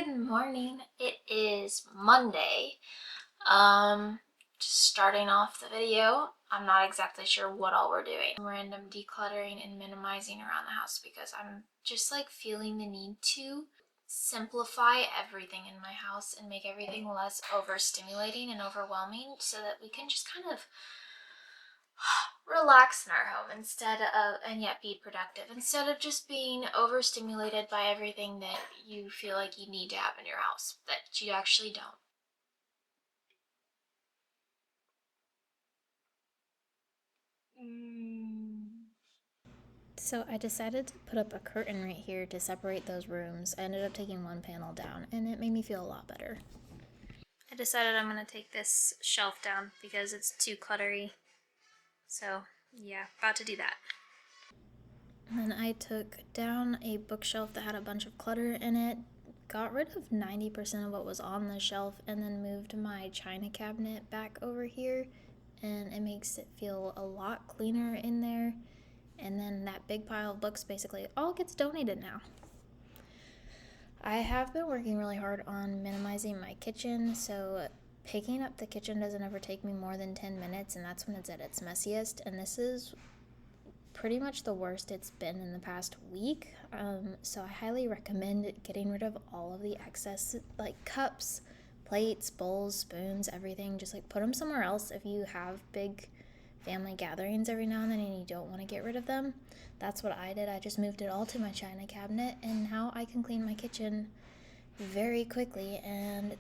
Good morning. It is Monday. Just starting off the video. I'm not exactly sure what all we're doing. Random decluttering and minimizing around the house because I'm just like feeling the need to simplify everything in my house and make everything less overstimulating and overwhelming so that we can just kind of relax in our home and yet be productive instead of just being overstimulated by everything that you feel like you need to have in your house that you actually don't. So I decided to put up a curtain right here to separate those rooms. I ended up taking one panel down and it made me feel a lot better. I decided I'm going to take this shelf down because it's too cluttery. So yeah, about to do that. And then I took down a bookshelf that had a bunch of clutter in it, got rid of 90% of what was on the shelf, and then moved my china cabinet back over here, and it makes it feel a lot cleaner in there. And then that big pile of books basically all gets donated now. I have been working really hard on minimizing my kitchen, so picking up the kitchen doesn't ever take me more than 10 minutes, and that's when it's at its messiest. And this is pretty much the worst it's been in the past week. So I highly recommend getting rid of all of the excess, like cups, plates, bowls, spoons, everything. Just like put them somewhere else if you have big family gatherings every now and then and you don't want to get rid of them. That's what I did. I just moved it all to my china cabinet, and now I can clean my kitchen very quickly, and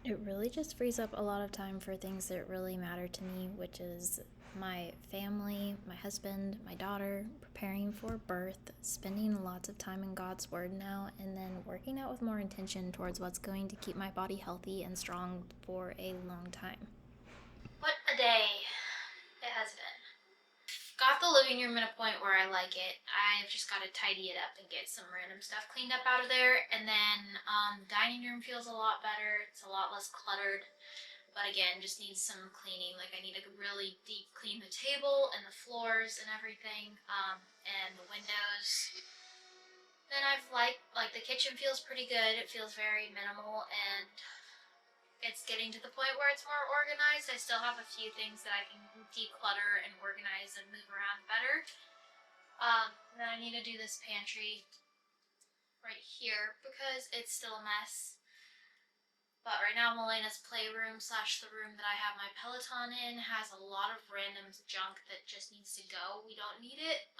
it really just frees up a lot of time for things that really matter to me, which is my family, my husband, my daughter, preparing for birth, spending lots of time in God's Word now, and then working out with more intention towards what's going to keep my body healthy and strong for a long time. What a day it has been. Got the living room at a point where I like it. I've just got to tidy it up and get some random stuff cleaned up out of there. And then the dining room feels a lot better. It's a lot less cluttered. But again, just needs some cleaning. Like I need to really deep clean the table and the floors and everything. And the windows. Then I've like the kitchen feels pretty good. It feels very minimal and it's getting to the point where it's more organized. I still have a few things that I can declutter and organize and move around better. Then I need to do this pantry right here because it's still a mess. But right now Melena's playroom / the room that I have my Peloton in has a lot of random junk that just needs to go. We don't need it.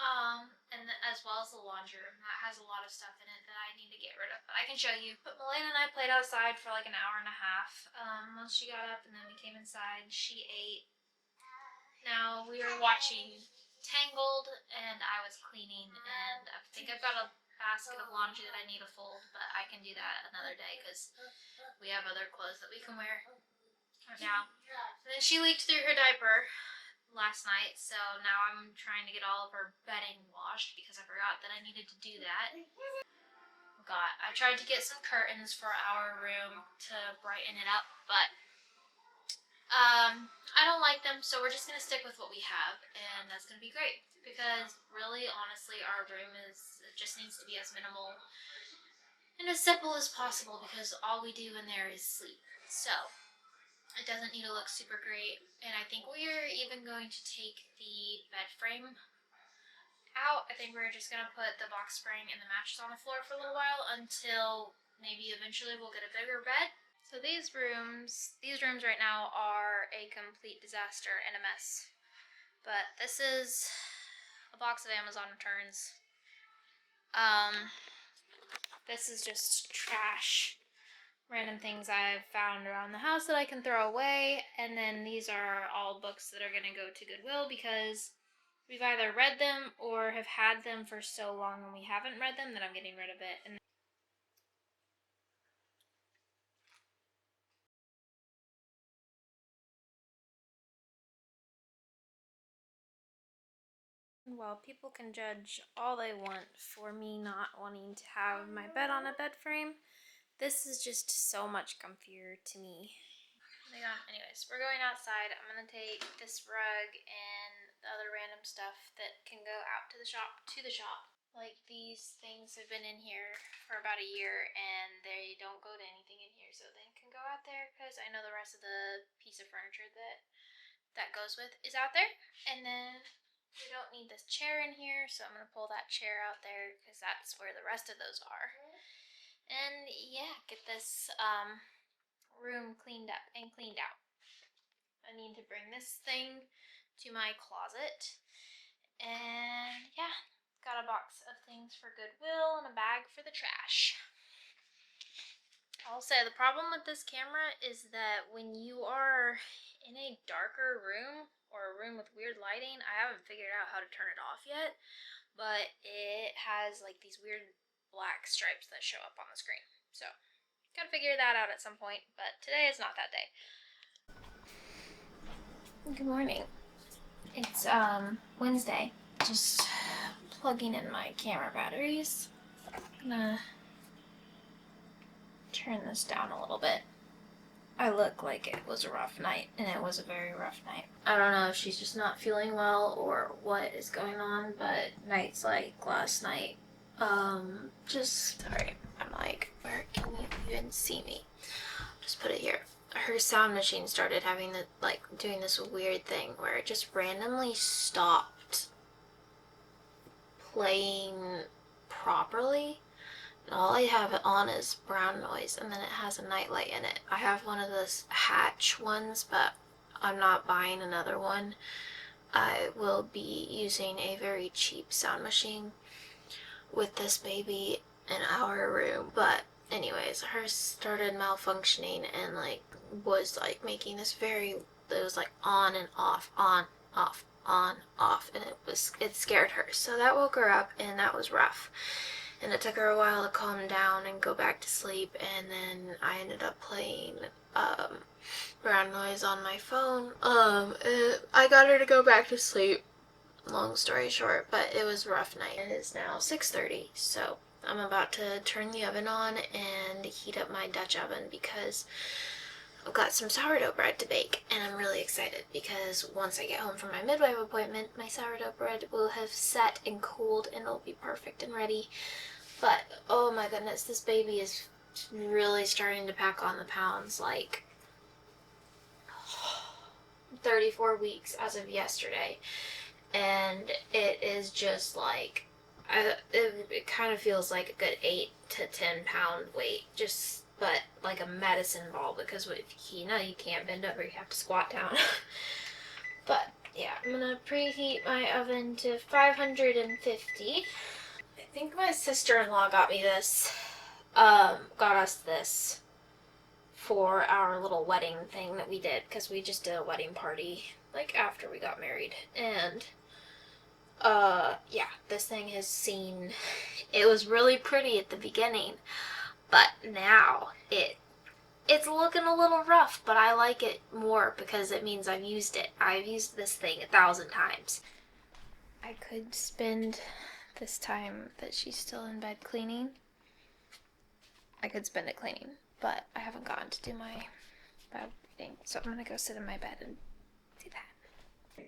And as well as the laundry room that has a lot of stuff in it that I need to get rid of. But I can show you. But Melena and I played outside for like an hour and a half. Once she got up and then we came inside, she ate. Now we were watching Tangled and I was cleaning, and I think I've got a basket of laundry that I need to fold, but I can do that another day because we have other clothes that we can wear now. And then she leaked through her diaper last night, so now I'm trying to get all of her bedding washed because I forgot that I needed to do that. I tried to get some curtains for our room to brighten it up, but I don't like them, so we're just going to stick with what we have, and that's going to be great, because really, honestly, our room just needs to be as minimal and as simple as possible, because all we do in there is sleep, so it doesn't need to look super great. And I think we're even going to take the bed frame out. I think we're just going to put the box spring and the mattress on the floor for a little while until maybe eventually we'll get a bigger bed. So these rooms right now are a complete disaster and a mess. But this is a box of Amazon returns. This is just trash, random things I've found around the house that I can throw away. And then these are all books that are going to go to Goodwill because we've either read them or have had them for so long and we haven't read them that I'm getting rid of it. And while people can judge all they want for me not wanting to have my bed on a bed frame, this is just so much comfier to me. Anyways, we're going outside. I'm gonna take this rug and the other random stuff that can go out to the shop. Like, these things have been in here for about a year and they don't go to anything in here, so they can go out there because I know the rest of the piece of furniture that goes with is out there. And then we don't need this chair in here, so I'm gonna pull that chair out there because that's where the rest of those are. And yeah, get this room cleaned up and cleaned out. I need to bring this thing to my closet. And yeah, got a box of things for Goodwill and a bag for the trash. I'll say the problem with this camera is that when you are in a darker room or a room with weird lighting, I haven't figured out how to turn it off yet, but it has like these weird black stripes that show up on the screen. So, gotta figure that out at some point, but today is not that day. Good morning. It's Wednesday. Just plugging in my camera batteries. I'm gonna turn this down a little bit. I look like it was a rough night, and it was a very rough night. I don't know if she's just not feeling well or what is going on, but nights like last night, sorry, I'm like, where can you even see me? Just put it here. Her sound machine started having doing this weird thing where it just randomly stopped playing properly. And all I have it on is brown noise, and then it has a nightlight in it. I have one of those Hatch ones, but I'm not buying another one. I will be using a very cheap sound machine with this baby in our room. But anyways, hers started malfunctioning and was making this it was on and off, on, off, on, off, and it scared her. So that woke her up, and that was rough. And it took her a while to calm down and go back to sleep, and then I ended up playing brown noise on my phone. I got her to go back to sleep, long story short, but it was a rough night. It is now 6:30, so I'm about to turn the oven on and heat up my Dutch oven because I've got some sourdough bread to bake, and I'm really excited because once I get home from my midwife appointment, my sourdough bread will have set and cooled and it'll be perfect and ready. But, oh my goodness, this baby is really starting to pack on the pounds, 34 weeks as of yesterday. And it is just it kind of feels like a good 8 to 10 pound weight, but like a medicine ball, because you can't bend over, you have to squat down. But yeah, I'm gonna preheat my oven to 550. I think my sister-in-law got us this for our little wedding thing that we did, because we just did a wedding party after we got married. And yeah, this thing it was really pretty at the beginning, but now it's looking a little rough, but I like it more because it means I've used it. I've used this thing 1,000 times. I could spend this time that she's still in bed cleaning. I could spend it cleaning, but I haven't gotten to do my bed reading, so I'm gonna go sit in my bed and do that.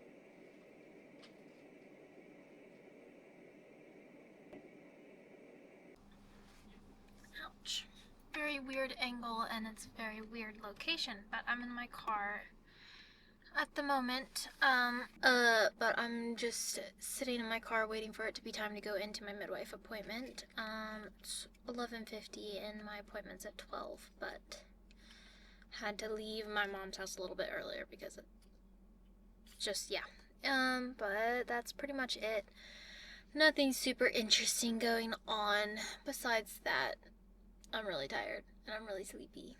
Ouch. Very weird angle, and it's a very weird location, but I'm in my car at the moment, but I'm just sitting in my car waiting for it to be time to go into my midwife appointment. It's 11:50 and my appointment's at 12, but had to leave my mom's house a little bit earlier because it just, yeah. But that's pretty much it. Nothing super interesting going on besides that. I'm really tired and I'm really sleepy.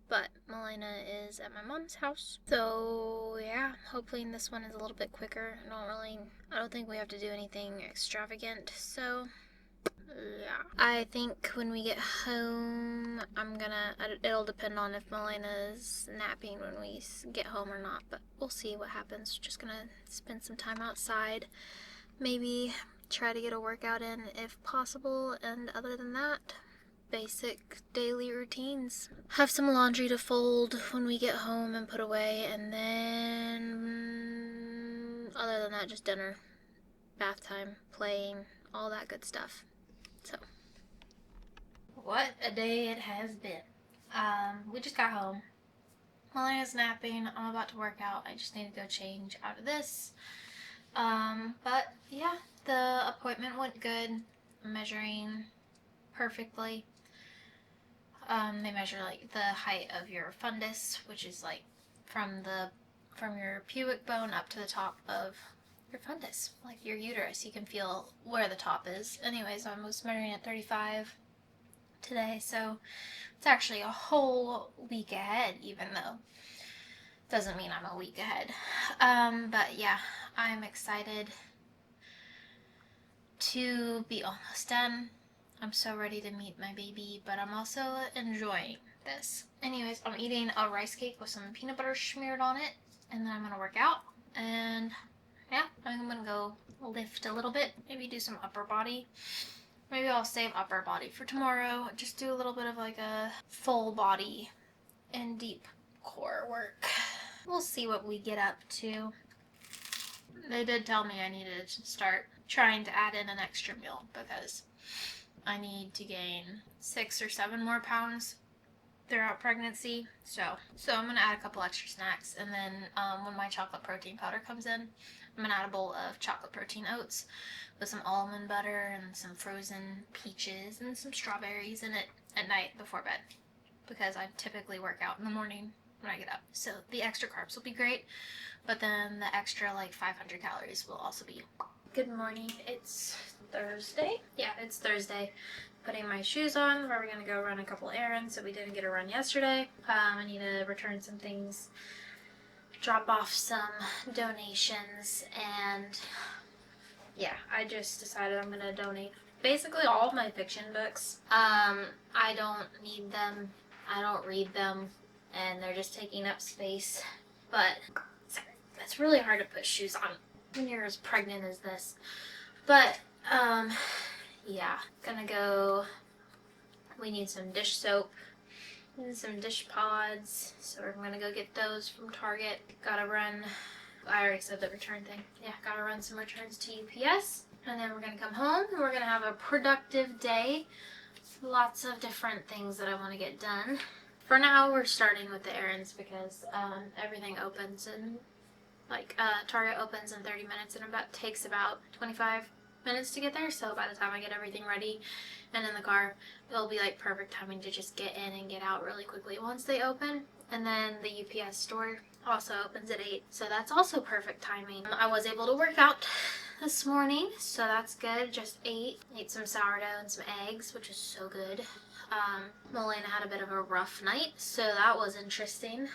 But Melina is at my mom's house, so yeah, hopefully this one is a little bit quicker. I don't think we have to do anything extravagant, so yeah. I think when we get home, it'll depend on if Melina's napping when we get home or not, but we'll see what happens. Just gonna spend some time outside, maybe try to get a workout in if possible, and other than that, basic daily routines. Have some laundry to fold when we get home and put away, and then other than that, just dinner, bath time, playing, all that good stuff. So, what a day it has been. We just got home. Melena's napping. I'm about to work out. I just need to go change out of this. But yeah, the appointment went good. Measuring perfectly. They measure like the height of your fundus, which is like from your pubic bone up to the top of your fundus, like your uterus. You can feel where the top is. Anyways, I was measuring at 35 today, so it's actually a whole week ahead, even though it doesn't mean I'm a week ahead. But yeah, I'm excited to be almost done. I'm so ready to meet my baby, but I'm also enjoying this. Anyways, I'm eating a rice cake with some peanut butter smeared on it, and then I'm gonna work out, and yeah, I'm gonna go lift a little bit, maybe do some upper body. Maybe I'll save upper body for tomorrow, just do a little bit of like a full body and deep core work. We'll see what we get up to. They did tell me I needed to start trying to add in an extra meal because I need to gain 6 or 7 more pounds throughout pregnancy. So I'm going to add a couple extra snacks, and then when my chocolate protein powder comes in, I'm going to add a bowl of chocolate protein oats with some almond butter and some frozen peaches and some strawberries in it at night before bed, because I typically work out in the morning when I get up. So the extra carbs will be great, but then the extra like 500 calories will also be. Good morning. It's Thursday. Yeah, it's Thursday. Putting my shoes on. We're gonna go run a couple errands, so we didn't get a run yesterday. I need to return some things, drop off some donations, and yeah, I just decided I'm gonna donate basically all of my fiction books. I don't need them. I don't read them, and they're just taking up space. But sorry, it's really hard to put shoes on when you're as pregnant as this. But yeah, gonna go. We need some dish soap and some dish pods, so we're gonna go get those from Target. Gotta run, I already said the return thing. Yeah, gotta run some returns to UPS, and then we're gonna come home and we're gonna have a productive day. Lots of different things that I want to get done. For now, we're starting with the errands because everything opens in Target opens in 30 minutes and takes about 25 minutes to get there. So by the time I get everything ready and in the car, it'll be like perfect timing to just get in and get out really quickly once they open. And then the UPS store also opens at 8, so that's also perfect timing. I was able to work out this morning, so that's good. Just ate some sourdough and some eggs, which is so good. Melena had a bit of a rough night, so that was interesting.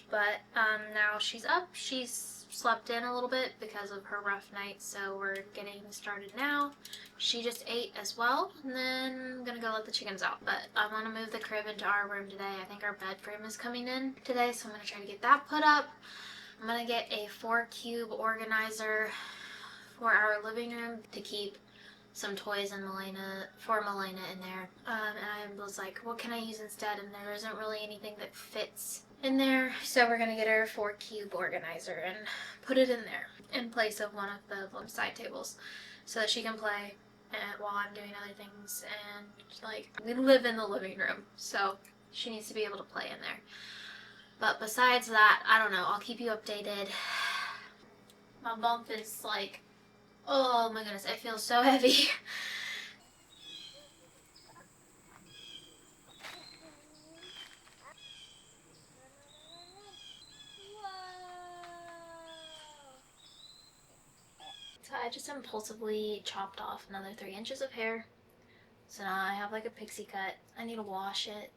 But now she's up. She's slept in a little bit because of her rough night, so we're getting started now. She just ate as well, and then I'm gonna go let the chickens out. But I want to move the crib into our room today. I think our bed frame is coming in today, so I'm gonna try to get that put up. I'm gonna get a 4-cube organizer for our living room to keep some toys and for Melena in there. And I was like, what can I use instead? And there isn't really anything that fits in there, so we're gonna get her 4-cube organizer and put it in there in place of one of the side tables, so that she can play while I'm doing other things. And like, we live in the living room, so she needs to be able to play in there. But besides that, I don't know. I'll keep you updated. My bump is like, oh my goodness, it feels so heavy. So I just impulsively chopped off another 3 inches of hair. So now I have like a pixie cut. I need to wash it,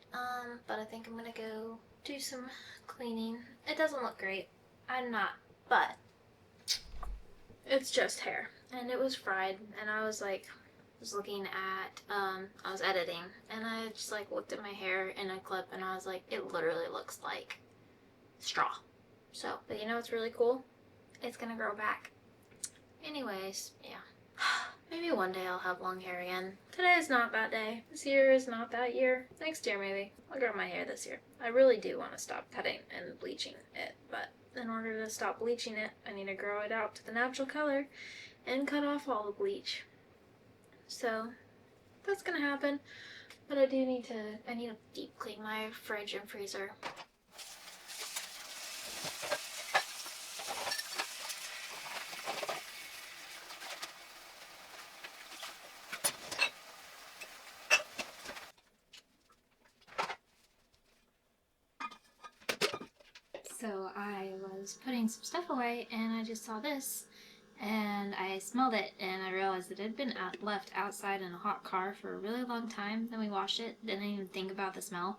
but I think I'm gonna go do some cleaning. It doesn't look great. I'm not, but it's just hair. And it was fried, and I was like, looking at, I was editing, and I just like looked at my hair in a clip, and I was like, it literally looks like straw. So, but you know what's really cool? It's gonna grow back. Anyways, yeah. Maybe one day I'll have long hair again. Today is not that day. This year is not that year. Next year maybe. I'll grow my hair this year. I really do want to stop cutting and bleaching it, but in order to stop bleaching it, I need to grow it out to the natural color and cut off all the bleach. So that's gonna happen. But I need to deep clean my fridge and freezer. So I was putting some stuff away and I just saw this and I smelled it and I realized that it had been left outside in a hot car for a really long time. Then we washed it, didn't even think about the smell.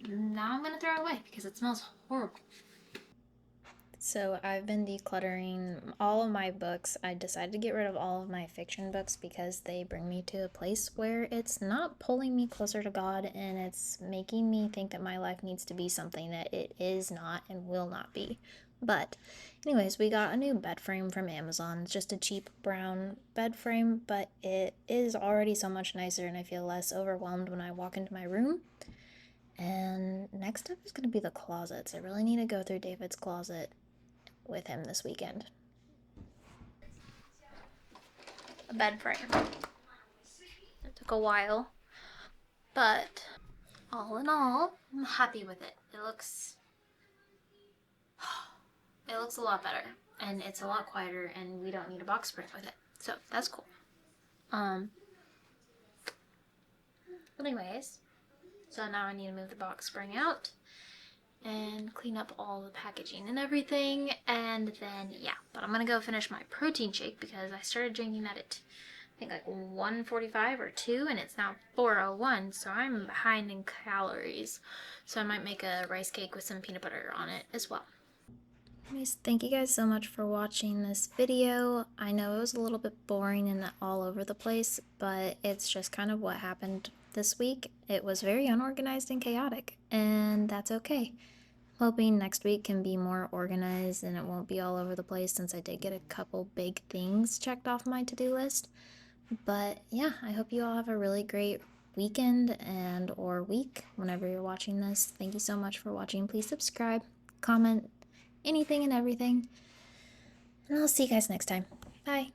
Now I'm gonna throw it away because it smells horrible. So I've been decluttering all of my books. I decided to get rid of all of my fiction books because they bring me to a place where it's not pulling me closer to God and it's making me think that my life needs to be something that it is not and will not be. But anyways, we got a new bed frame from Amazon. It's just a cheap brown bed frame, but it is already so much nicer and I feel less overwhelmed when I walk into my room. And next up is going to be the closets. I really need to go through David's closet with him this weekend. A bed frame. It took a while, but all in all, I'm happy with it. It looks a lot better, and it's a lot quieter, and we don't need a box spring with it. So that's cool. But anyways, so now I need to move the box spring out and clean up all the packaging and everything, and then yeah. But I'm gonna go finish my protein shake because I started drinking that at I think like 1:45 or 2, and it's now 4:01, so I'm behind in calories. So I might make a rice cake with some peanut butter on it as well. Anyways, thank you guys so much for watching this video. I know it was a little bit boring and all over the place, but it's just kind of what happened this week. It was very unorganized and chaotic, and that's okay. Hoping next week can be more organized and it won't be all over the place since I did get a couple big things checked off my to-do list. But yeah, I hope you all have a really great weekend and or week whenever you're watching this. Thank you so much for watching. Please subscribe, comment, anything and everything. And I'll see you guys next time. Bye.